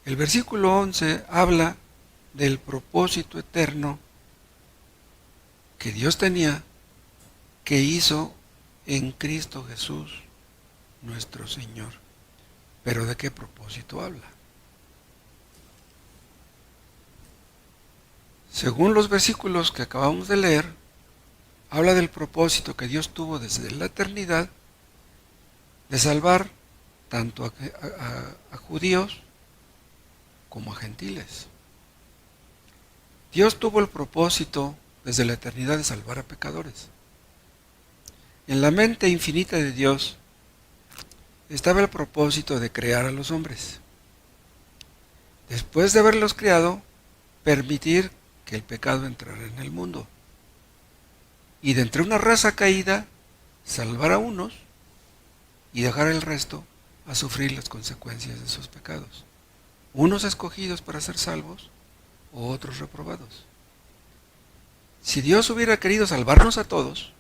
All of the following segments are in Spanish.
El versículo 11 habla del propósito eterno que Dios tenía, que hizo en Cristo Jesús, nuestro Señor. ¿Pero de qué propósito habla? Según los versículos que acabamos de leer, habla del propósito que Dios tuvo desde la eternidad de salvar tanto a judíos como a gentiles. Dios tuvo el propósito desde la eternidad de salvar a pecadores. En la mente infinita de Dios estaba el propósito de crear a los hombres. Después de haberlos creado, permitir que el pecado entrara en el mundo. Y de entre una raza caída, salvar a unos y dejar el resto a sufrir las consecuencias de sus pecados. Unos escogidos para ser salvos, o otros reprobados. Si Dios hubiera querido salvarnos a todos,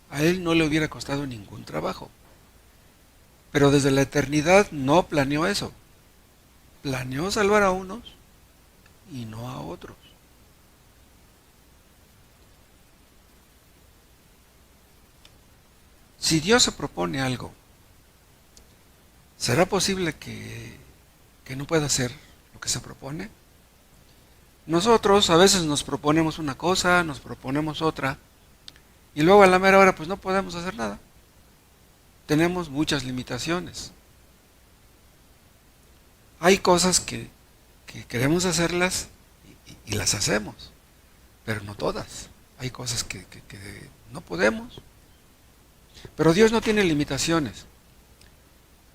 a Él no le hubiera costado ningún trabajo. Pero desde la eternidad no planeó eso. Planeó salvar a unos y no a otros. Si Dios se propone algo, ¿será posible que no pueda hacer lo que se propone? Nosotros a veces nos proponemos una cosa, nos proponemos otra, y luego a la mera hora pues no podemos hacer nada. Tenemos muchas limitaciones. Hay cosas que queremos hacerlas y las hacemos, pero no todas. Hay cosas que no podemos. Pero Dios no tiene limitaciones.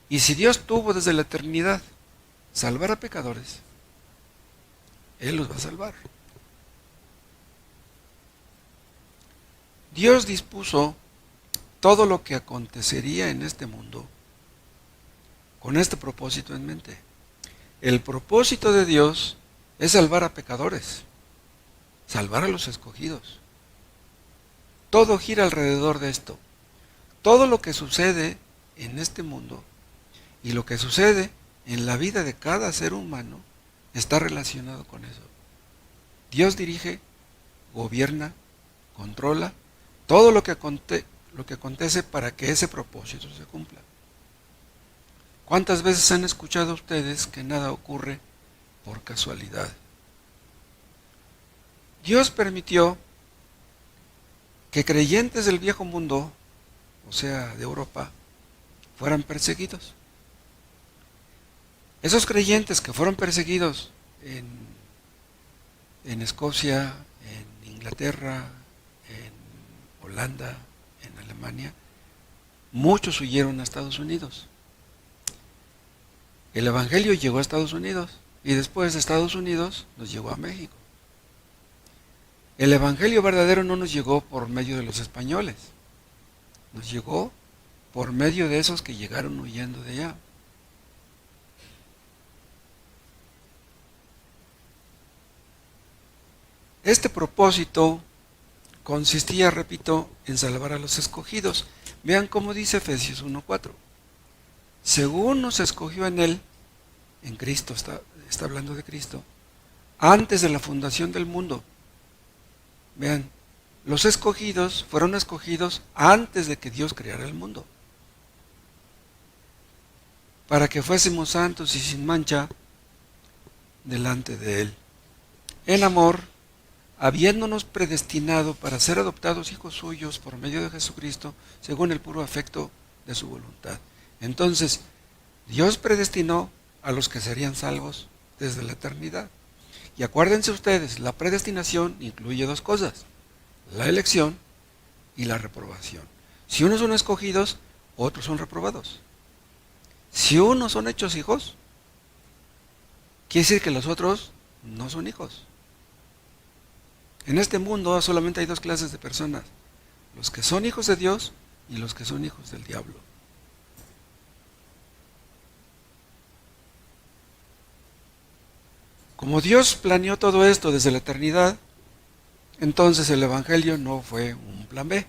Y si Dios tuvo desde la eternidad salvar a pecadores, Él los va a salvar. Dios dispuso todo lo que acontecería en este mundo con este propósito en mente. El propósito de Dios es salvar a pecadores, salvar a los escogidos. Todo gira alrededor de esto. Todo lo que sucede en este mundo y lo que sucede en la vida de cada ser humano está relacionado con eso. Dios dirige, gobierna, controla todo lo que acontece para que ese propósito se cumpla. ¿Cuántas veces han escuchado ustedes que nada ocurre por casualidad? Dios permitió que creyentes del viejo mundo, o sea, de Europa, fueran perseguidos. Esos creyentes que fueron perseguidos en Escocia, en Inglaterra, en Holanda, en Alemania, muchos huyeron a Estados Unidos. El Evangelio llegó a Estados Unidos y después de Estados Unidos nos llegó a México. El Evangelio verdadero no nos llegó por medio de los españoles, nos llegó por medio de esos que llegaron huyendo de allá. Este propósito consistía, repito, en salvar a los escogidos. Vean cómo dice Efesios 1:4. Según nos escogió en Él, en Cristo, está hablando de Cristo, antes de la fundación del mundo. Vean, los escogidos fueron escogidos antes de que Dios creara el mundo, para que fuésemos santos y sin mancha delante de Él. En amor, habiéndonos predestinado para ser adoptados hijos suyos por medio de Jesucristo, según el puro afecto de su voluntad. Entonces, Dios predestinó a los que serían salvos desde la eternidad. Y acuérdense ustedes, la predestinación incluye dos cosas: la elección y la reprobación. Si unos son escogidos, otros son reprobados. Si unos son hechos hijos, quiere decir que los otros no son hijos. En este mundo solamente hay dos clases de personas: los que son hijos de Dios y los que son hijos del diablo. Como Dios planeó todo esto desde la eternidad, entonces el Evangelio no fue un plan B.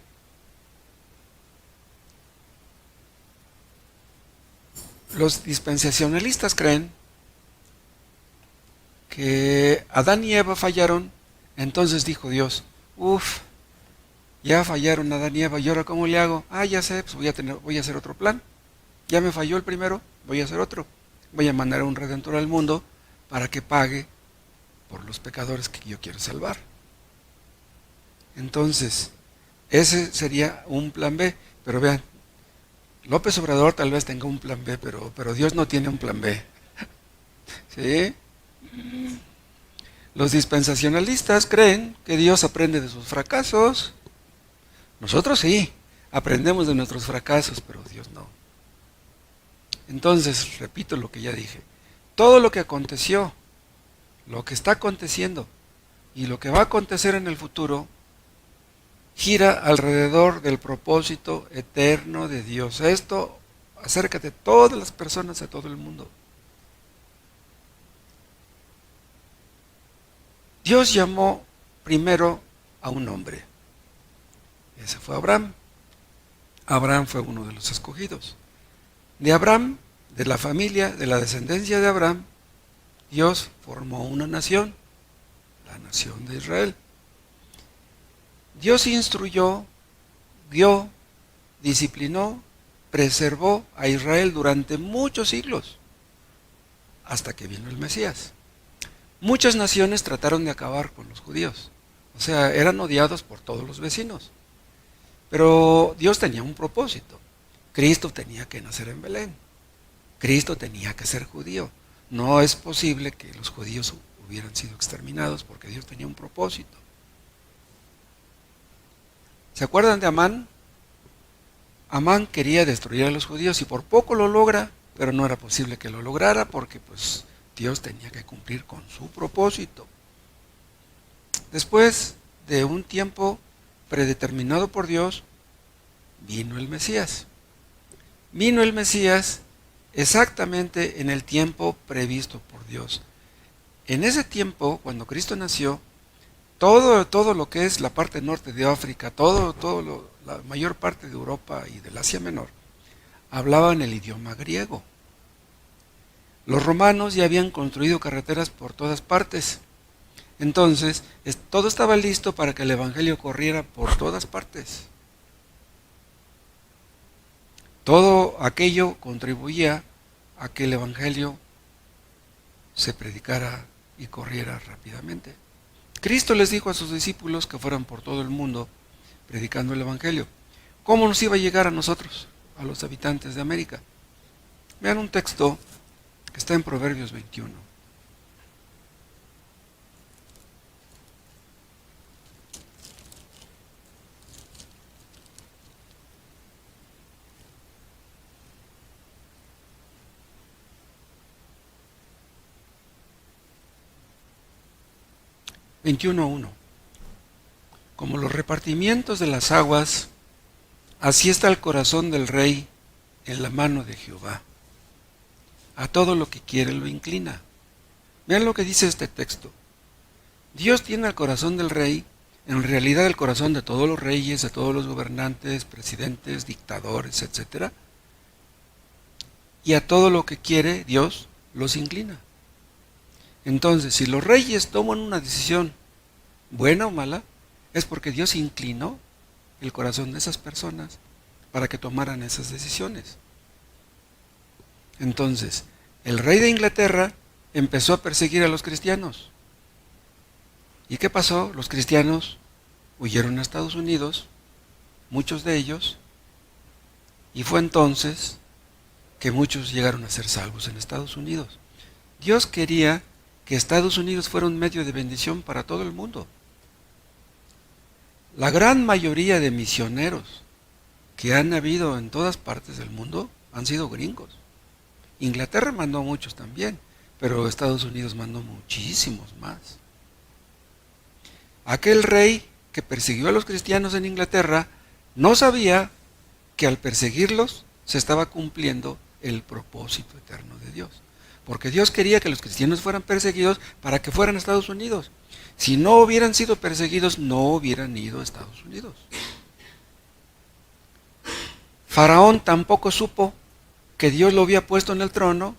Los dispensacionalistas creen que Adán y Eva fallaron, entonces dijo Dios, ya fallaron Adán y Eva, ¿y ahora cómo le hago? Ya sé, pues voy a hacer otro plan. Ya me falló el primero, voy a hacer otro. Voy a mandar a un redentor al mundo para que pague por los pecadores que yo quiero salvar. Entonces, ese sería un plan B. Pero vean, López Obrador tal vez tenga un plan B, pero Dios no tiene un plan B. ¿Sí? Los dispensacionalistas creen que Dios aprende de sus fracasos. Nosotros sí, aprendemos de nuestros fracasos, pero Dios no. Entonces, repito lo que ya dije. Todo lo que aconteció, lo que está aconteciendo y lo que va a acontecer en el futuro gira alrededor del propósito eterno de Dios. Esto acerca de todas las personas de todo el mundo. Dios llamó primero a un hombre. Ese fue Abraham. Abraham fue uno de los escogidos. De Abraham, de la familia, de la descendencia de Abraham, Dios formó una nación, la nación de Israel. Dios instruyó, guió, disciplinó, preservó a Israel durante muchos siglos, hasta que vino el Mesías. Muchas naciones trataron de acabar con los judíos, o sea, eran odiados por todos los vecinos. Pero Dios tenía un propósito. Cristo tenía que nacer en Belén. Cristo tenía que ser judío. No es posible que los judíos hubieran sido exterminados porque Dios tenía un propósito. ¿Se acuerdan de Amán? Amán quería destruir a los judíos y por poco lo logra, pero no era posible que lo lograra porque pues Dios tenía que cumplir con su propósito. Después de un tiempo predeterminado por Dios, vino el Mesías. Vino el Mesías exactamente en el tiempo previsto por Dios. En ese tiempo, cuando Cristo nació, todo lo que es la parte norte de África, la mayor parte de Europa y del Asia Menor, hablaban el idioma griego. Los romanos ya habían construido carreteras por todas partes. Entonces, todo estaba listo para que el evangelio corriera por todas partes. Todo aquello contribuía a que el evangelio se predicara y corriera rápidamente. Cristo les dijo a sus discípulos que fueran por todo el mundo predicando el evangelio. ¿Cómo nos iba a llegar a nosotros, a los habitantes de América? Vean un texto que está en Proverbios 21. Como los repartimientos de las aguas, así está el corazón del rey en la mano de Jehová. A todo lo que quiere lo inclina. Vean lo que dice este texto. Dios tiene el corazón del rey, en realidad el corazón de todos los reyes, de todos los gobernantes, presidentes, dictadores, etc. Y a todo lo que quiere Dios los inclina. Entonces, si los reyes toman una decisión buena o mala, es porque Dios inclinó el corazón de esas personas para que tomaran esas decisiones. Entonces, el rey de Inglaterra empezó a perseguir a los cristianos. ¿Y qué pasó? Los cristianos huyeron a Estados Unidos, muchos de ellos, y fue entonces que muchos llegaron a ser salvos en Estados Unidos. Dios quería que Estados Unidos fuera un medio de bendición para todo el mundo. La gran mayoría de misioneros que han habido en todas partes del mundo han sido gringos. Inglaterra mandó muchos también, pero Estados Unidos mandó muchísimos más. Aquel rey que persiguió a los cristianos en Inglaterra no sabía que al perseguirlos se estaba cumpliendo el propósito eterno de Dios. Porque Dios quería que los cristianos fueran perseguidos para que fueran a Estados Unidos. Si no hubieran sido perseguidos, no hubieran ido a Estados Unidos. Faraón tampoco supo que Dios lo había puesto en el trono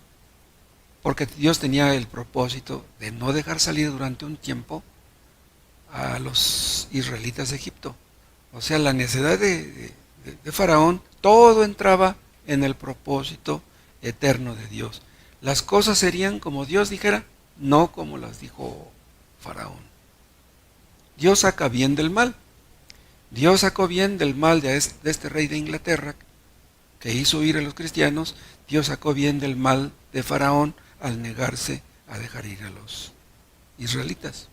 porque Dios tenía el propósito de no dejar salir durante un tiempo a los israelitas de Egipto. O sea, la necedad de Faraón, todo entraba en el propósito eterno de Dios. Las cosas serían como Dios dijera, no como las dijo Faraón. Dios saca bien del mal. Dios sacó bien del mal de este rey de Inglaterra que hizo huir a los cristianos. Dios sacó bien del mal de Faraón al negarse a dejar ir a los israelitas.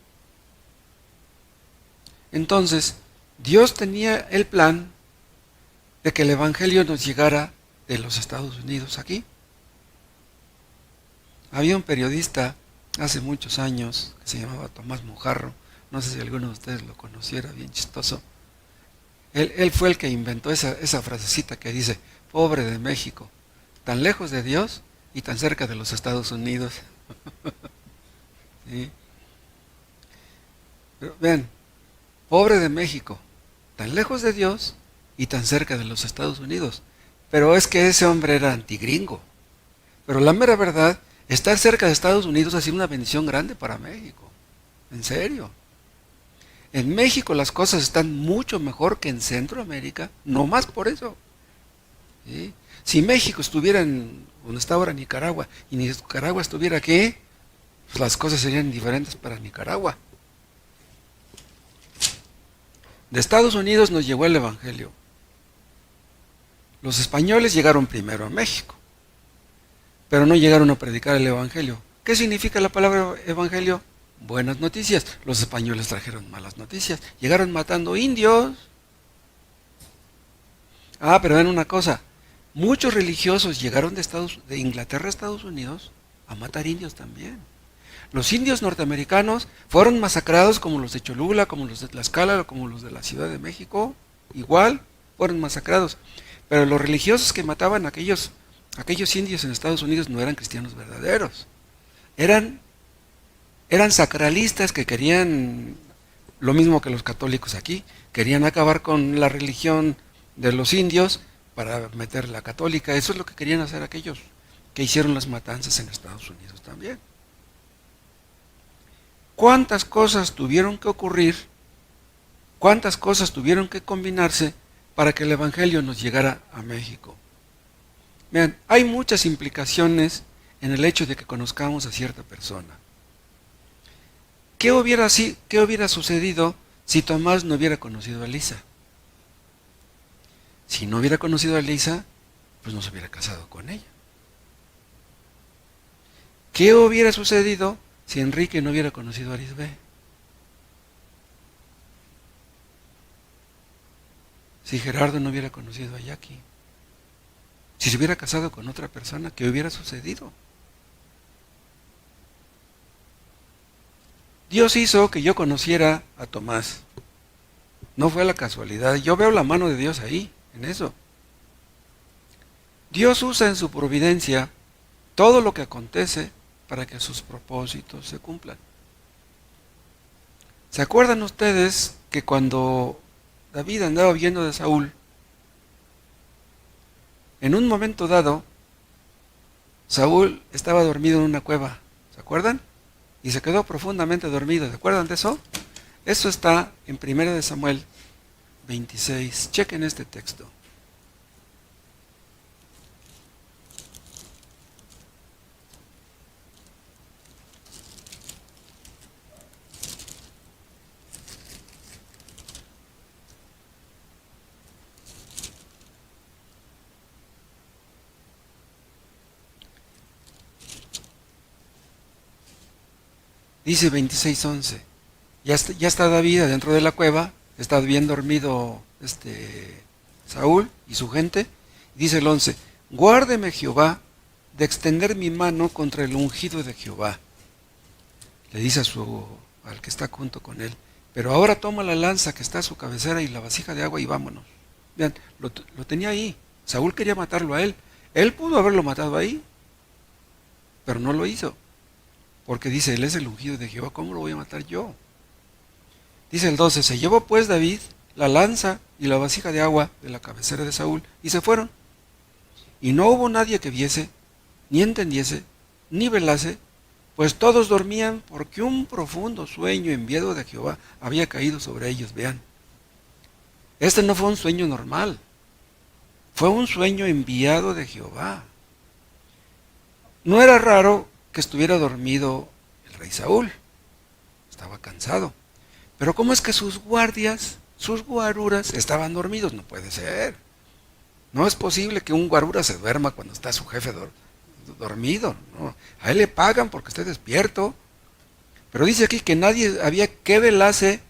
Entonces, Dios tenía el plan de que el Evangelio nos llegara de los Estados Unidos aquí. Había un periodista hace muchos años que se llamaba Tomás Mojarro, no sé si alguno de ustedes lo conociera, bien chistoso. Él fue el que inventó esa frasecita que dice, pobre de México, tan lejos de Dios y tan cerca de los Estados Unidos. ¿Sí? Pero vean, pobre de México, tan lejos de Dios y tan cerca de los Estados Unidos. Pero es que ese hombre era antigringo. Pero la mera verdad, estar cerca de Estados Unidos ha sido una bendición grande para México. En serio. En México las cosas están mucho mejor que en Centroamérica, no más por eso. ¿Sí? Si México estuviera donde está ahora Nicaragua y Nicaragua estuviera aquí, pues las cosas serían diferentes para Nicaragua. De Estados Unidos nos llegó el Evangelio. Los españoles llegaron primero a México, pero no llegaron a predicar el Evangelio. ¿Qué significa la palabra Evangelio? Buenas noticias. Los españoles trajeron malas noticias. Llegaron matando indios. Pero ven una cosa. Muchos religiosos llegaron de Inglaterra a Estados Unidos a matar indios también. Los indios norteamericanos fueron masacrados como los de Cholula, como los de Tlaxcala, como los de la Ciudad de México. Igual fueron masacrados. Pero los religiosos que mataban a aquellos indios en Estados Unidos no eran cristianos verdaderos. Eran sacralistas que querían, lo mismo que los católicos aquí, querían acabar con la religión de los indios para meter la católica. Eso es lo que querían hacer aquellos que hicieron las matanzas en Estados Unidos también. ¿Cuántas cosas tuvieron que ocurrir? ¿Cuántas cosas tuvieron que combinarse para que el Evangelio nos llegara a México? Vean, hay muchas implicaciones en el hecho de que conozcamos a cierta persona. ¿Qué hubiera sucedido si Tomás no hubiera conocido a Elisa? Si no hubiera conocido a Elisa, pues no se hubiera casado con ella. ¿Qué hubiera sucedido si Enrique no hubiera conocido a Arisbe? Si Gerardo no hubiera conocido a Jackie. Si se hubiera casado con otra persona, ¿qué hubiera sucedido? Dios hizo que yo conociera a Tomás. No fue la casualidad. Yo veo la mano de Dios ahí, en eso. Dios usa en su providencia todo lo que acontece para que sus propósitos se cumplan. ¿Se acuerdan ustedes que cuando David andaba huyendo de Saúl, en un momento dado, Saúl estaba dormido en una cueva? ¿Se acuerdan? Y se quedó profundamente dormido. ¿Se acuerdan de eso? Eso está en 1 de Samuel 26. Chequen este texto. Dice 26:11. Ya está David dentro de la cueva, está bien dormido Saúl y su gente. Dice el 11, guárdeme Jehová de extender mi mano contra el ungido de Jehová. Le dice al que está junto con él, pero ahora toma la lanza que está a su cabecera y la vasija de agua y vámonos. Vean, lo tenía ahí. Saúl quería matarlo a él. Él pudo haberlo matado ahí, pero no lo hizo. Porque dice, él es el ungido de Jehová, ¿cómo lo voy a matar yo? Dice el 12, se llevó pues David la lanza y la vasija de agua de la cabecera de Saúl y se fueron. Y no hubo nadie que viese, ni entendiese ni velase, pues todos dormían porque un profundo sueño enviado de Jehová había caído sobre ellos. Vean, este no fue un sueño normal, fue un sueño enviado de Jehová. No era raro que estuviera dormido el rey Saúl, estaba cansado. Pero ¿cómo es que sus guardias, sus guaruras, estaban dormidos? No puede ser. No es posible que un guarura se duerma cuando está su jefe dormido. ¿No? A él le pagan porque esté despierto. Pero dice aquí que nadie había que velase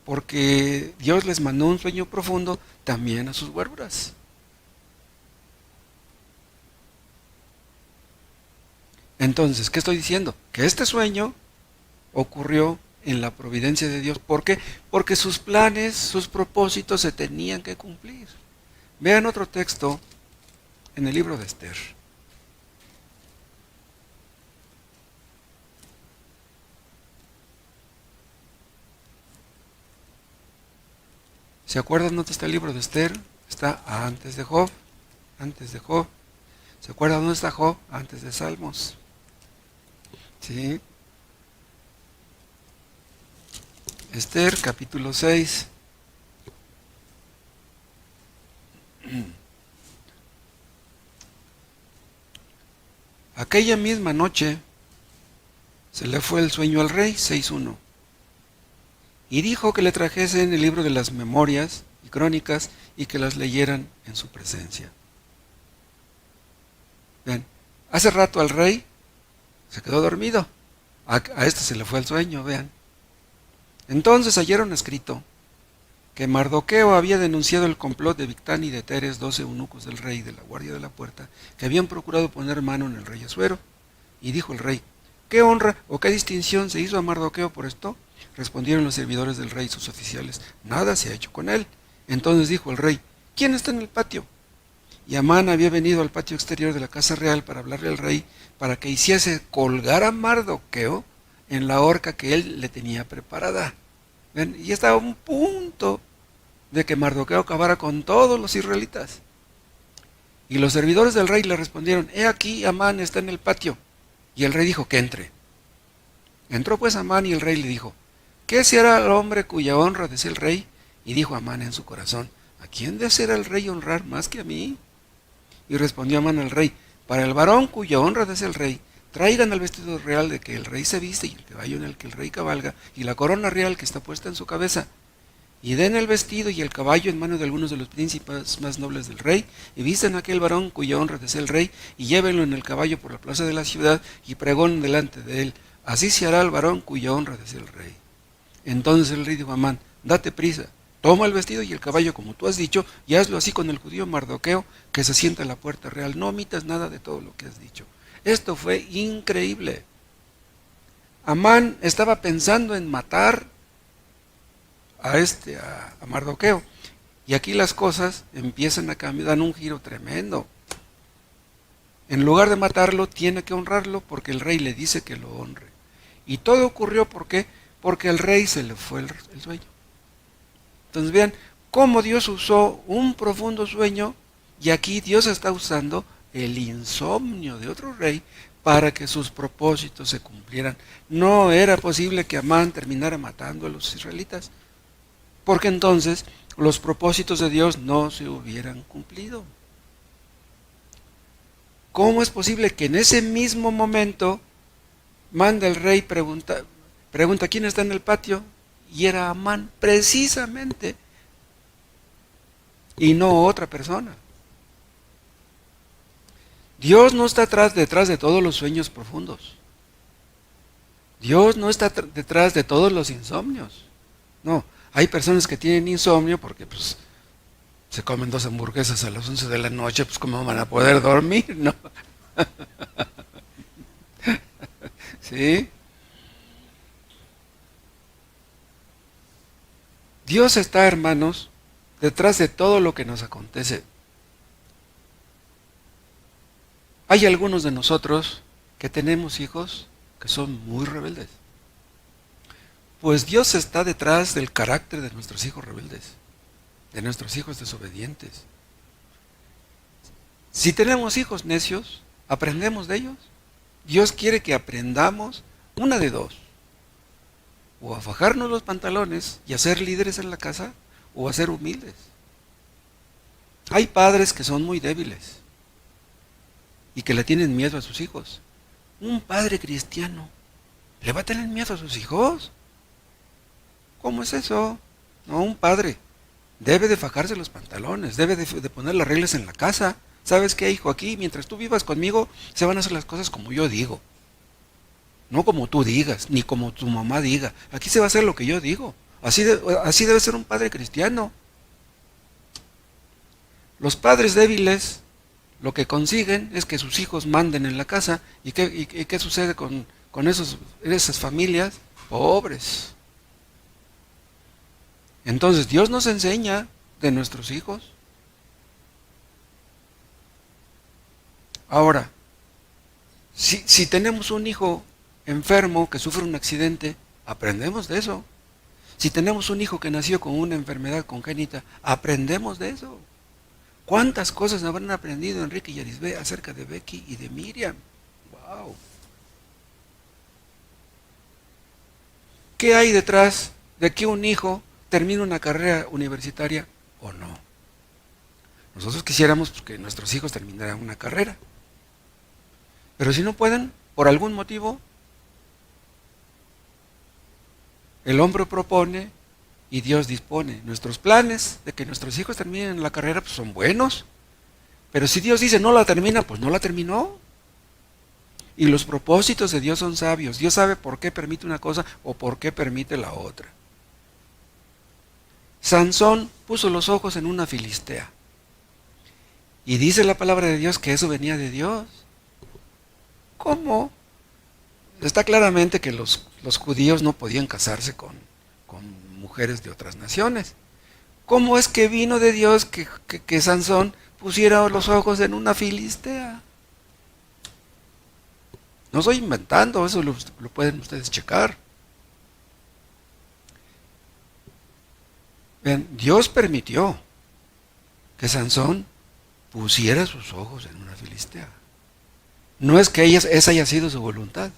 porque Dios les mandó un sueño profundo también a sus guaruras. Entonces, ¿qué estoy diciendo? Que este sueño ocurrió en la providencia de Dios. ¿Por qué? Porque sus planes, sus propósitos se tenían que cumplir. Vean otro texto en el libro de Esther. ¿Se acuerdan dónde está el libro de Esther? Está antes de Job. Antes de Job. ¿Se acuerdan dónde está Job? Antes de Salmos. ¿Sí? Esther, capítulo 6. Aquella misma noche se le fue el sueño al rey, 6:1, y dijo que le trajesen el libro de las memorias y crónicas y que las leyeran en su presencia. Ven, hace rato al rey se quedó dormido, a este se le fue el sueño, vean. Entonces hallaron escrito que Mardoqueo había denunciado el complot de Bigtán y de Teres, 12 eunucos del rey de la guardia de la puerta, que habían procurado poner mano en el rey Asuero. Y dijo el rey: ¿qué honra o qué distinción se hizo a Mardoqueo por esto? Respondieron los servidores del rey, sus oficiales: nada se ha hecho con él. Entonces dijo el rey: ¿quién está en el patio? Y Amán había venido al patio exterior de la casa real para hablarle al rey, para que hiciese colgar a Mardoqueo en la horca que él le tenía preparada. ¿Ven? Y estaba a un punto de que Mardoqueo acabara con todos los israelitas. Y los servidores del rey le respondieron: he aquí, Amán está en el patio. Y el rey dijo que entre. Entró pues Amán y el rey le dijo: ¿qué se hará al hombre cuya honra desea el rey? Y dijo Amán en su corazón: ¿a quién desea el rey honrar más que a mí? Y respondió Amán al rey: para el varón cuya honra desea el rey, traigan el vestido real de que el rey se viste y el caballo en el que el rey cabalga y la corona real que está puesta en su cabeza. Y den el vestido y el caballo en manos de algunos de los príncipes más nobles del rey, y visten a aquel varón cuya honra desea el rey, y llévenlo en el caballo por la plaza de la ciudad, y pregonen delante de él: así se hará al varón cuya honra desea el rey. Entonces el rey dijo a Amán: date prisa, toma el vestido y el caballo como tú has dicho, y hazlo así con el judío Mardoqueo, que se sienta en la puerta real. No omitas nada de todo lo que has dicho. Esto fue increíble. Amán estaba pensando en matar a Mardoqueo. Y aquí las cosas empiezan a cambiar, dan un giro tremendo. En lugar de matarlo, tiene que honrarlo porque el rey le dice que lo honre. Y todo ocurrió, ¿por qué? Porque al rey se le fue el sueño. Entonces vean cómo Dios usó un profundo sueño, y aquí Dios está usando el insomnio de otro rey para que sus propósitos se cumplieran. No era posible que Amán terminara matando a los israelitas, porque entonces los propósitos de Dios no se hubieran cumplido. ¿Cómo es posible que en ese mismo momento manda el rey, pregunta quién está en el patio? Y era Amán, precisamente, y no otra persona. Dios no está detrás de todos los sueños profundos. Dios no está detrás de todos los insomnios. No, hay personas que tienen insomnio porque pues se comen 2 hamburguesas a las 11 de la noche, pues ¿cómo van a poder dormir? ¿No? ¿Sí? Dios está, hermanos, detrás de todo lo que nos acontece. Hay algunos de nosotros que tenemos hijos que son muy rebeldes. Pues Dios está detrás del carácter de nuestros hijos rebeldes, de nuestros hijos desobedientes. Si tenemos hijos necios, ¿aprendemos de ellos? Dios quiere que aprendamos una de dos: o a fajarnos los pantalones y a ser líderes en la casa, o a ser humildes. Hay padres que son muy débiles y que le tienen miedo a sus hijos. Un padre cristiano ¿le va a tener miedo a sus hijos? ¿Cómo es eso? No, un padre debe de fajarse los pantalones, debe de poner las reglas en la casa. ¿Sabes qué, hijo? Aquí, mientras tú vivas conmigo, se van a hacer las cosas como yo digo. No como tú digas, ni como tu mamá diga. Aquí se va a hacer lo que yo digo. Así debe ser un padre cristiano. Los padres débiles lo que consiguen es que sus hijos manden en la casa. ¿Y qué sucede con esas familias pobres? Entonces Dios nos enseña de nuestros hijos. Ahora, si tenemos un hijo enfermo que sufre un accidente, aprendemos de eso. Si tenemos un hijo que nació con una enfermedad congénita, aprendemos de eso. ¿Cuántas cosas habrán aprendido Enrique y Arisbe acerca de Becky y de Miriam? ¡Wow! ¿Qué hay detrás de que un hijo termine una carrera universitaria o no? Nosotros quisiéramos que nuestros hijos terminaran una carrera. Pero si no pueden, por algún motivo, el hombre propone y Dios dispone. Nuestros planes de que nuestros hijos terminen la carrera pues son buenos. Pero si Dios dice no la termina, pues no la terminó. Y los propósitos de Dios son sabios. Dios sabe por qué permite una cosa o por qué permite la otra. Sansón puso los ojos en una filistea. Y dice la palabra de Dios que eso venía de Dios. ¿Cómo? Está claramente que los judíos no podían casarse con mujeres de otras naciones. ¿Cómo es que vino de Dios que Sansón pusiera los ojos en una filistea? No estoy inventando, eso lo pueden ustedes checar. Vean, Dios permitió que Sansón pusiera sus ojos en una filistea. No es que esa haya sido su voluntad,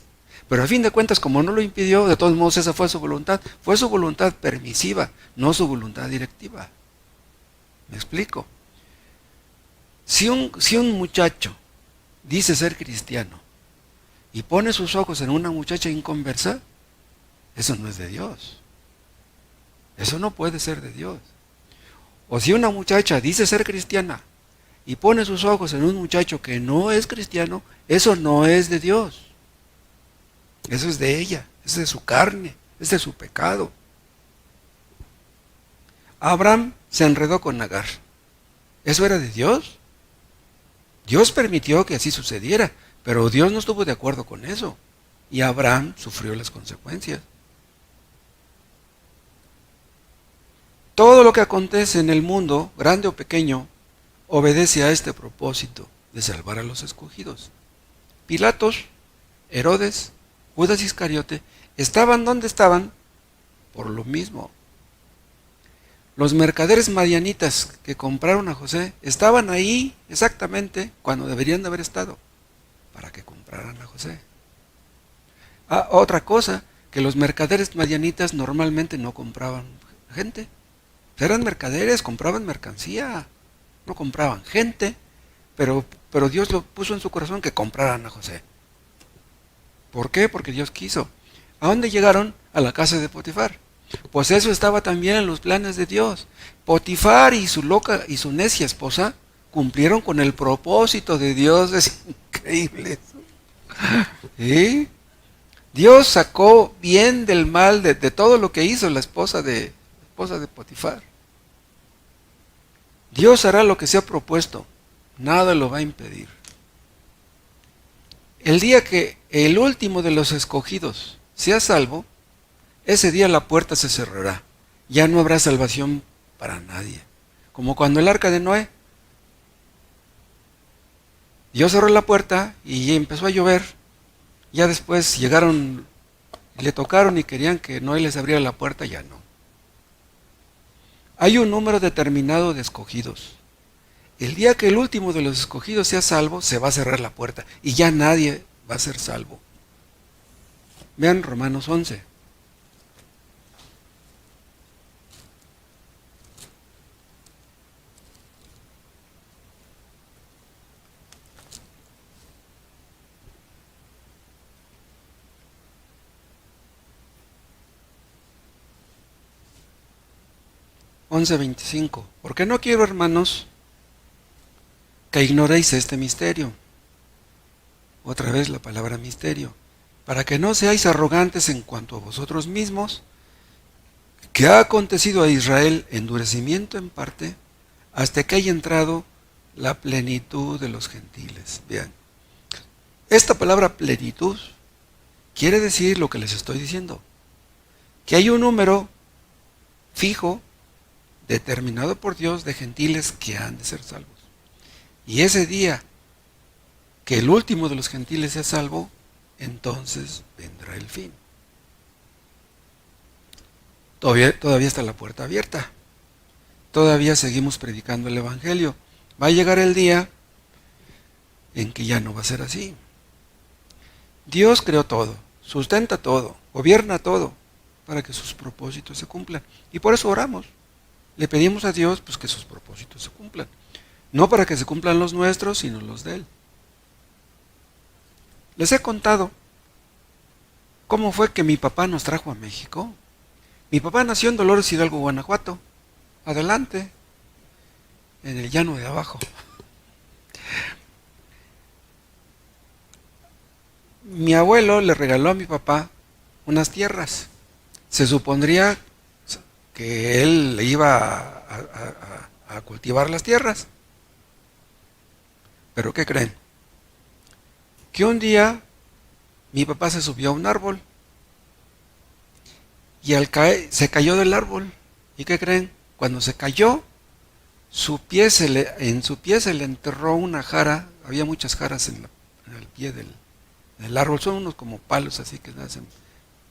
pero a fin de cuentas, como no lo impidió, de todos modos esa fue su voluntad permisiva, no su voluntad directiva. ¿Me explico? Si un muchacho dice ser cristiano y pone sus ojos en una muchacha inconversa, eso no es de Dios. Eso no puede ser de Dios. O si una muchacha dice ser cristiana y pone sus ojos en un muchacho que no es cristiano, eso no es de Dios. Eso es de ella, es de su carne, es de su pecado. Abraham se enredó con Agar. ¿Eso era de Dios? Dios permitió que así sucediera, pero Dios no estuvo de acuerdo con eso. Y Abraham sufrió las consecuencias. Todo lo que acontece en el mundo, grande o pequeño, obedece a este propósito de salvar a los escogidos. Pilatos, Herodes, Judas Iscariote estaban donde estaban por lo mismo. Los mercaderes madianitas que compraron a José estaban ahí exactamente cuando deberían de haber estado para que compraran a José. Otra cosa, que los mercaderes madianitas normalmente no compraban gente. Eran mercaderes, compraban mercancía, no compraban gente, pero Dios lo puso en su corazón que compraran a José. ¿Por qué? Porque Dios quiso. ¿A dónde llegaron? A la casa de Potifar. Pues eso estaba también en los planes de Dios. Potifar y su loca y su necia esposa cumplieron con el propósito de Dios. Es increíble eso. ¿Sí? Dios sacó bien del mal de todo lo que hizo la esposa de Potifar. Dios hará lo que se ha propuesto. Nada lo va a impedir. El día que el último de los escogidos sea salvo, ese día la puerta se cerrará. Ya no habrá salvación para nadie. Como cuando el arca de Noé. Dios cerró la puerta y empezó a llover. Ya después llegaron, le tocaron y querían que Noé les abriera la puerta, ya no. Hay un número determinado de escogidos. El día que el último de los escogidos sea salvo, se va a cerrar la puerta y ya nadie va a ser salvo. Vean Romanos 11. Once 25. Porque no quiero, hermanos, que ignoréis este misterio. Otra vez la palabra misterio. Para que no seáis arrogantes en cuanto a vosotros mismos, que ha acontecido a Israel endurecimiento en parte, hasta que haya entrado la plenitud de los gentiles. Vean, esta palabra plenitud quiere decir lo que les estoy diciendo, que hay un número fijo, determinado por Dios, de gentiles que han de ser salvos. Y ese día que el último de los gentiles sea salvo, entonces vendrá el fin. Todavía está la puerta abierta. Todavía seguimos predicando el Evangelio. Va a llegar el día en que ya no va a ser así. Dios creó todo, sustenta todo, gobierna todo, para que sus propósitos se cumplan. Y por eso oramos. Le pedimos a Dios pues, que sus propósitos se cumplan. No para que se cumplan los nuestros, sino los de Él. Les he contado cómo fue que mi papá nos trajo a México. Mi papá nació en Dolores Hidalgo, Guanajuato. Adelante, en el llano de abajo. Mi abuelo le regaló a mi papá unas tierras. Se supondría que él le iba a cultivar las tierras. ¿Pero qué creen? Que un día mi papá se subió a un árbol y al caer se cayó del árbol. ¿Y qué creen? Cuando se cayó, en su pie se le enterró una jara. Había muchas jaras en el pie del árbol. Son unos como palos así que nacen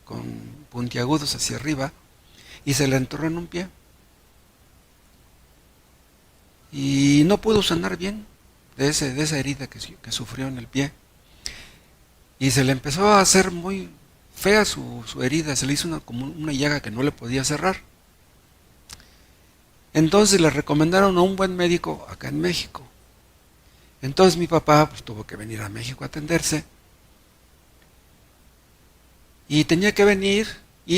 con puntiagudos hacia arriba. Y se le enterró en un pie. Y no pudo sanar bien de esa herida que sufrió en el pie. Y se le empezó a hacer muy fea su herida. Se le hizo como una llaga que no le podía cerrar. Entonces le recomendaron a un buen médico acá en México. Entonces mi papá pues, tuvo que venir a México a atenderse. Y tenía que ir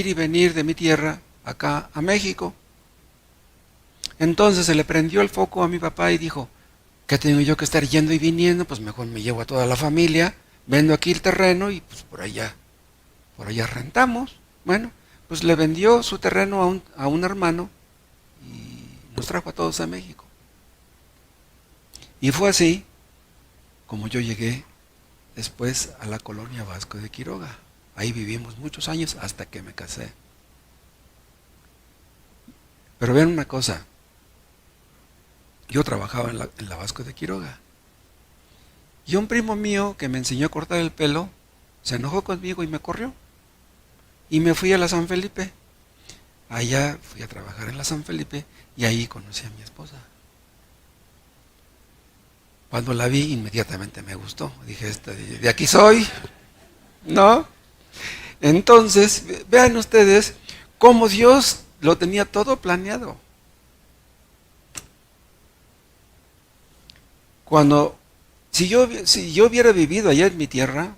y venir de mi tierra acá a México. Entonces se le prendió el foco a mi papá y dijo, ¿qué tengo yo que estar yendo y viniendo? Pues mejor me llevo a toda la familia, vendo aquí el terreno y pues por allá rentamos. Bueno, pues le vendió su terreno a un hermano y nos trajo a todos a México. Y fue así como yo llegué después a la colonia Vasco de Quiroga. Ahí vivimos muchos años hasta que me casé. Pero vean una cosa, yo trabajaba en la Vasco de Quiroga. Y un primo mío que me enseñó a cortar el pelo, se enojó conmigo y me corrió. Y me fui a la San Felipe. Allá fui a trabajar en la San Felipe y ahí conocí a mi esposa. Cuando la vi, inmediatamente me gustó. Dije, de aquí soy, ¿no? Entonces, vean ustedes cómo Dios lo tenía todo planeado. Si yo hubiera vivido allá en mi tierra,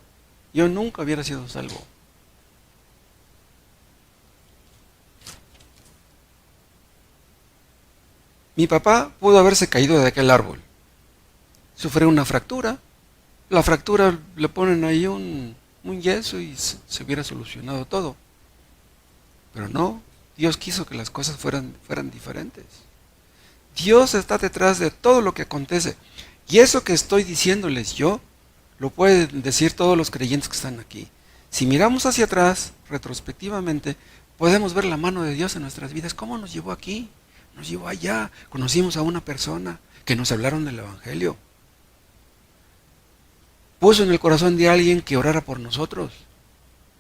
yo nunca hubiera sido salvo. Mi papá pudo haberse caído de aquel árbol. Sufrió una fractura. La fractura le ponen ahí un yeso y se hubiera solucionado todo. Pero no, Dios quiso que las cosas fueran diferentes. Dios está detrás de todo lo que acontece. Y eso que estoy diciéndoles yo, lo pueden decir todos los creyentes que están aquí. Si miramos hacia atrás, retrospectivamente, podemos ver la mano de Dios en nuestras vidas. ¿Cómo nos llevó aquí? Nos llevó allá. Conocimos a una persona que nos hablaron del Evangelio. Puso en el corazón de alguien que orara por nosotros,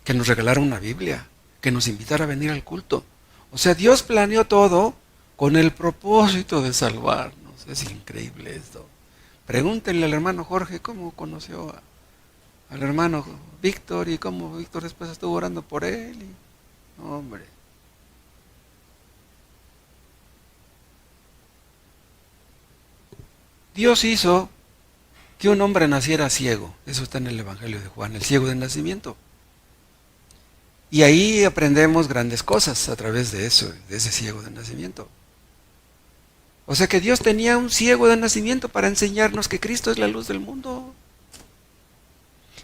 que nos regalara una Biblia, que nos invitara a venir al culto. O sea, Dios planeó todo con el propósito de salvarnos. Es increíble esto. Pregúntenle al hermano Jorge cómo conoció al hermano Víctor, y cómo Víctor después estuvo orando por él. Hombre. Dios hizo que un hombre naciera ciego. Eso está en el Evangelio de Juan, el ciego de nacimiento. Y ahí aprendemos grandes cosas a través de eso, de ese ciego de nacimiento. O sea que Dios tenía un ciego de nacimiento para enseñarnos que Cristo es la luz del mundo.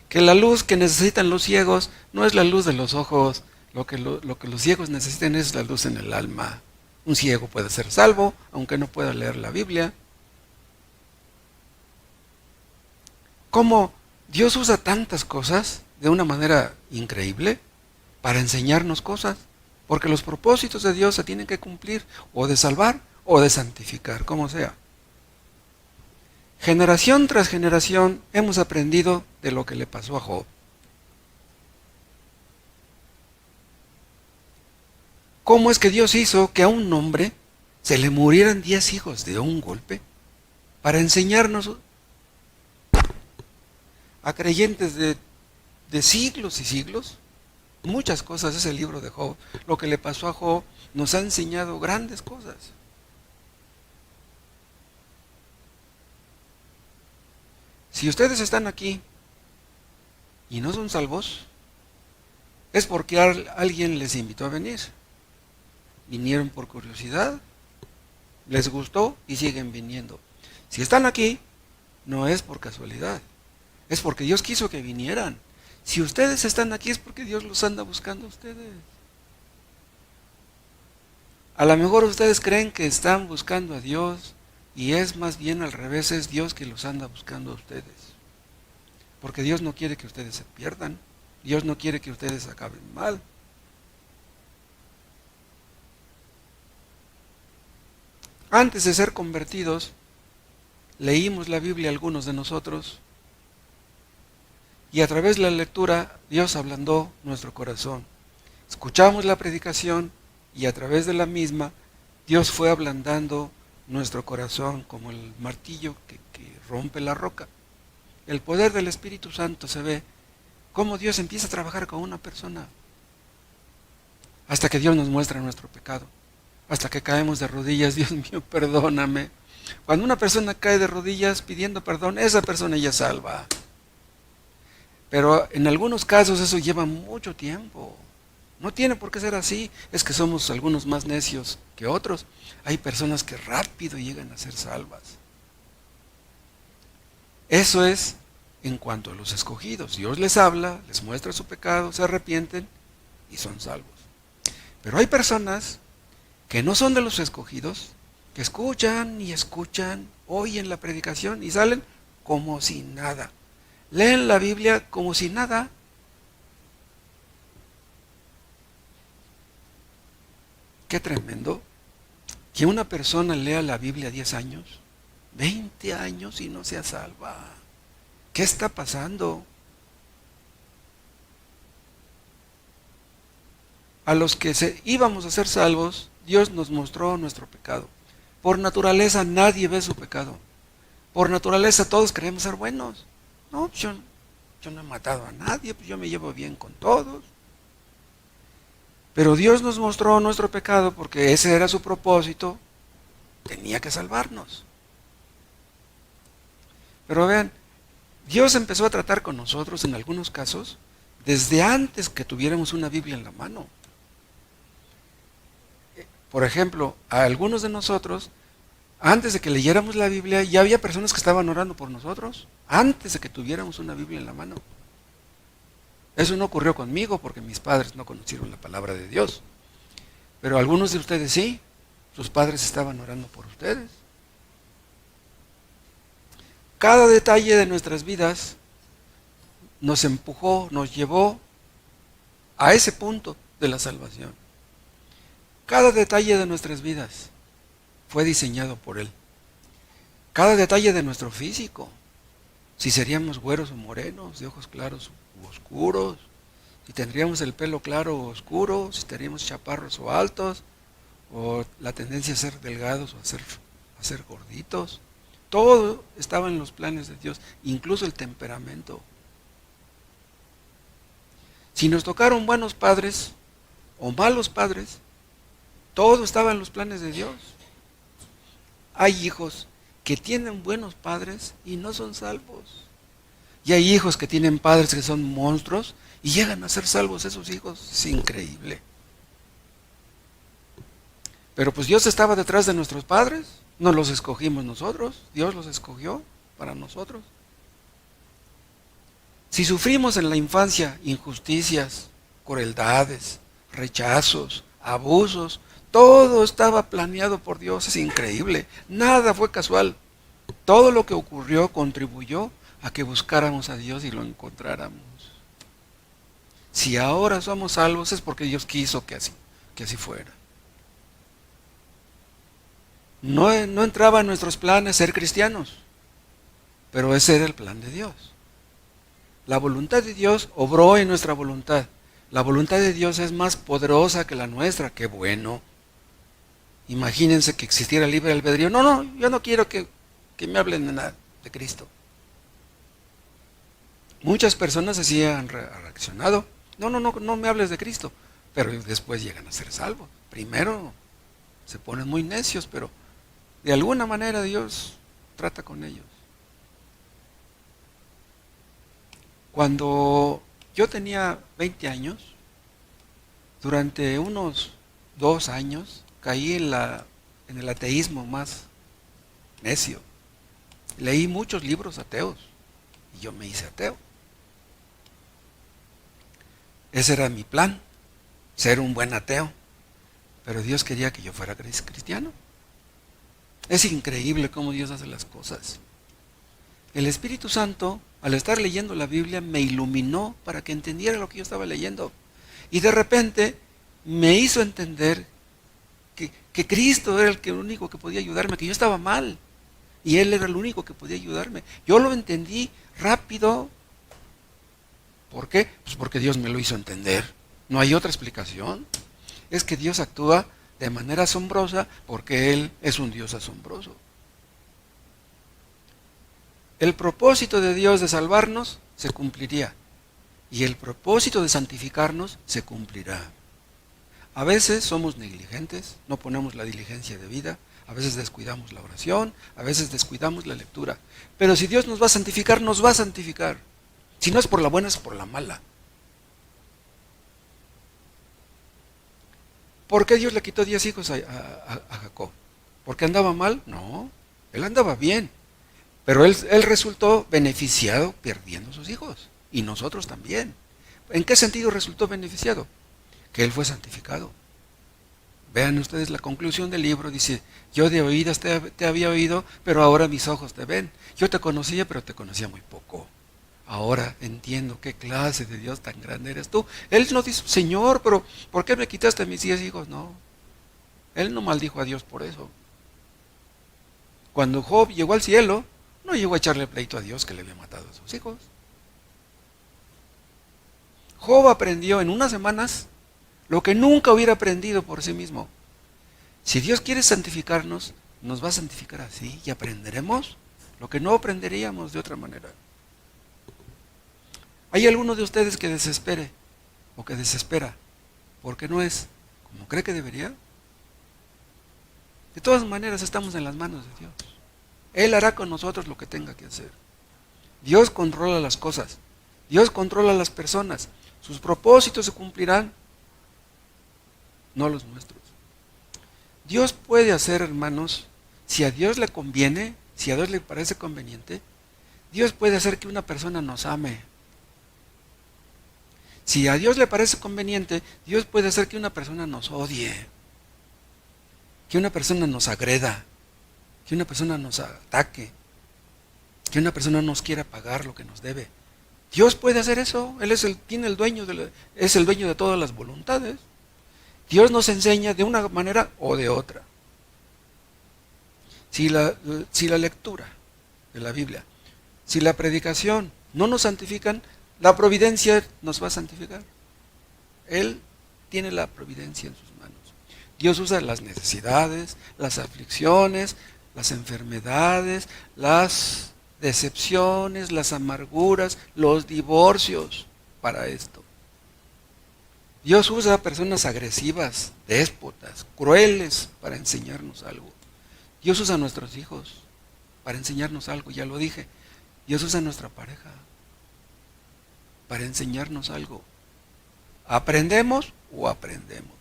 Que la luz que necesitan los ciegos no es la luz de los ojos. Lo que los ciegos necesitan es la luz en el alma. Un ciego puede ser salvo, aunque no pueda leer la Biblia. ¿Cómo Dios usa tantas cosas de una manera increíble para enseñarnos cosas? Porque los propósitos de Dios se tienen que cumplir, o de salvar o de santificar, como sea. Generación tras generación hemos aprendido de lo que le pasó a Job. ¿Cómo es que Dios hizo que a un hombre se le murieran 10 hijos de un golpe para enseñarnos a creyentes de siglos y siglos muchas cosas? Es el libro de Job. Lo que le pasó a Job nos ha enseñado grandes cosas. Si ustedes están aquí y no son salvos, es porque alguien les invitó a venir. Vinieron por curiosidad, les gustó y siguen viniendo. Si están aquí, no es por casualidad, es porque Dios quiso que vinieran. Si ustedes están aquí es porque Dios los anda buscando a ustedes. A lo mejor ustedes creen que están buscando a Dios y es más bien al revés, es Dios que los anda buscando a ustedes. Porque Dios no quiere que ustedes se pierdan, Dios no quiere que ustedes acaben mal. Antes de ser convertidos, leímos la Biblia algunos de nosotros y a través de la lectura Dios ablandó nuestro corazón. Escuchamos la predicación y a través de la misma Dios fue ablandando nuestro corazón como el martillo que rompe la roca. El poder del Espíritu Santo se ve cómo Dios empieza a trabajar con una persona hasta que Dios nos muestra nuestro pecado, hasta que caemos de rodillas. Dios mío, perdóname. Cuando una persona cae de rodillas pidiendo perdón, esa persona ya es salva. Pero en algunos casos eso lleva mucho tiempo. No tiene por qué ser así, es que somos algunos más necios que otros. Hay personas que rápido llegan a ser salvas. Eso es en cuanto a los escogidos. Dios les habla, les muestra su pecado, se arrepienten y son salvos. Pero hay personas que no son de los escogidos, que escuchan y escuchan, oyen la predicación y salen como si nada. Leen la Biblia como si nada. Qué tremendo que una persona lea la Biblia 10 años, 20 años y no sea salva. ¿Qué está pasando? A los que íbamos a ser salvos, Dios nos mostró nuestro pecado. Por naturaleza nadie ve su pecado. Por naturaleza todos queremos ser buenos. No, yo no he matado a nadie, pues yo me llevo bien con todos. Pero Dios nos mostró nuestro pecado porque ese era su propósito. Tenía que salvarnos. Pero vean, Dios empezó a tratar con nosotros en algunos casos desde antes que tuviéramos una Biblia en la mano. Por ejemplo, a algunos de nosotros, antes de que leyéramos la Biblia, ya había personas que estaban orando por nosotros, antes de que tuviéramos una Biblia en la mano. Eso no ocurrió conmigo porque mis padres no conocieron la palabra de Dios. Pero algunos de ustedes sí, sus padres estaban orando por ustedes. Cada detalle de nuestras vidas nos empujó, nos llevó a ese punto de la salvación. Cada detalle de nuestras vidas fue diseñado por Él. Cada detalle de nuestro físico, si seríamos güeros o morenos, de ojos claros u oscuros, si tendríamos el pelo claro o oscuro, si tendríamos chaparros o altos, o la tendencia a ser delgados o a ser gorditos. Todo estaba en los planes de Dios, incluso el temperamento. Si nos tocaron buenos padres o malos padres, todo estaba en los planes de Dios. Hay hijos que tienen buenos padres y no son salvos. Y hay hijos que tienen padres que son monstruos y llegan a ser salvos esos hijos. Es increíble. Pero pues Dios estaba detrás de nuestros padres. No los escogimos nosotros. Dios los escogió para nosotros. Si sufrimos en la infancia injusticias, crueldades, rechazos, abusos, todo estaba planeado por Dios. Es increíble. Nada fue casual. Todo lo que ocurrió contribuyó a que buscáramos a Dios y lo encontráramos. Si ahora somos salvos es porque Dios quiso que así fuera. No entraba en nuestros planes ser cristianos, pero ese era el plan de Dios. La voluntad de Dios obró en nuestra voluntad. La voluntad de Dios es más poderosa que la nuestra. ¡Qué bueno! Imagínense que existiera libre albedrío. No, yo no quiero que me hablen de nada, de Cristo. Muchas personas así han reaccionado. No me hables de Cristo. Pero después llegan a ser salvos. Primero se ponen muy necios, pero de alguna manera Dios trata con ellos. Cuando yo tenía 20 años, durante unos 2 años, caí en el ateísmo más necio. Leí muchos libros ateos y yo me hice ateo. Ese era mi plan, ser un buen ateo. Pero Dios quería que yo fuera cristiano. Es increíble cómo Dios hace las cosas. El Espíritu Santo, al estar leyendo la Biblia, me iluminó para que entendiera lo que yo estaba leyendo. Y de repente me hizo entender que Cristo era el único que podía ayudarme, que yo estaba mal. Y Él era el único que podía ayudarme. Yo lo entendí rápido. ¿Por qué? Pues porque Dios me lo hizo entender. No hay otra explicación. Es que Dios actúa de manera asombrosa porque Él es un Dios asombroso. El propósito de Dios de salvarnos se cumpliría y el propósito de santificarnos se cumplirá. A veces somos negligentes, no ponemos la diligencia debida, a veces descuidamos la oración, a veces descuidamos la lectura. Pero si Dios nos va a santificar, nos va a santificar. Si no es por la buena, es por la mala. ¿Por qué Dios le quitó 10 hijos a Jacob? ¿Porque andaba mal? No, él andaba bien. Pero él resultó beneficiado perdiendo sus hijos. Y nosotros también. ¿En qué sentido resultó beneficiado? Que él fue santificado. Vean ustedes la conclusión del libro. Dice, yo de oídas te había oído, pero ahora mis ojos te ven. Yo te conocía, pero te conocía muy poco. Ahora entiendo qué clase de Dios tan grande eres tú. Él no dice, Señor, pero ¿por qué me quitaste a mis 10 hijos? No. Él no maldijo a Dios por eso. Cuando Job llegó al cielo, no llegó a echarle pleito a Dios que le había matado a sus hijos. Job aprendió en unas semanas lo que nunca hubiera aprendido por sí mismo. Si Dios quiere santificarnos, nos va a santificar así y aprenderemos lo que no aprenderíamos de otra manera. ¿Hay alguno de ustedes que desespere o que desespera porque no es como cree que debería? De todas maneras estamos en las manos de Dios. Él hará con nosotros lo que tenga que hacer. Dios controla las cosas. Dios controla las personas. Sus propósitos se cumplirán, no los nuestros. Dios puede hacer, hermanos, si a Dios le conviene, si a Dios le parece conveniente, Dios puede hacer que una persona nos ame. Si a Dios le parece conveniente, Dios puede hacer que una persona nos odie, que una persona nos agreda, que una persona nos ataque, que una persona nos quiera pagar lo que nos debe. Dios puede hacer eso. Él es el dueño de todas las voluntades. Dios nos enseña de una manera o de otra. Si la lectura de la Biblia, si la predicación no nos santifican, la providencia nos va a santificar. Él tiene la providencia en sus manos. Dios usa las necesidades, las aflicciones, las enfermedades, las decepciones, las amarguras, los divorcios para esto. Dios usa a personas agresivas, déspotas, crueles para enseñarnos algo. Dios usa a nuestros hijos para enseñarnos algo, ya lo dije. Dios usa a nuestra pareja para enseñarnos algo. ¿Aprendemos o aprendemos?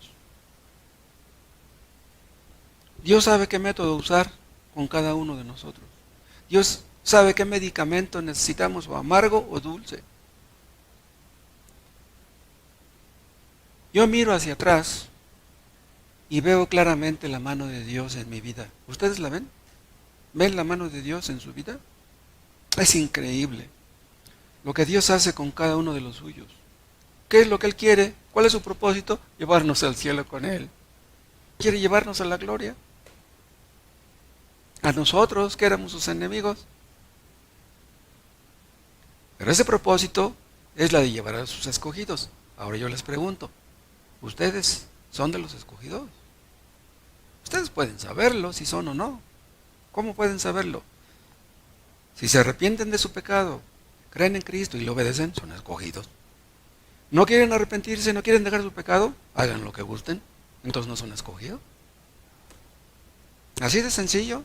Dios sabe qué método usar con cada uno de nosotros. Dios sabe qué medicamento necesitamos, o amargo o dulce. Yo miro hacia atrás y veo claramente la mano de Dios en mi vida. ¿Ustedes la ven? ¿Ven la mano de Dios en su vida? Es increíble lo que Dios hace con cada uno de los suyos. ¿Qué es lo que Él quiere? ¿Cuál es su propósito? Llevarnos al cielo con Él. ¿Quiere llevarnos a la gloria? A nosotros, que éramos sus enemigos. Pero ese propósito es la de llevar a sus escogidos. Ahora yo les pregunto, ¿ustedes son de los escogidos? Ustedes pueden saberlo, si son o no. ¿Cómo pueden saberlo? Si se arrepienten de su pecado, creen en Cristo y lo obedecen, son escogidos. ¿No quieren arrepentirse, no quieren dejar su pecado? Hagan lo que gusten, entonces no son escogidos. Así de sencillo.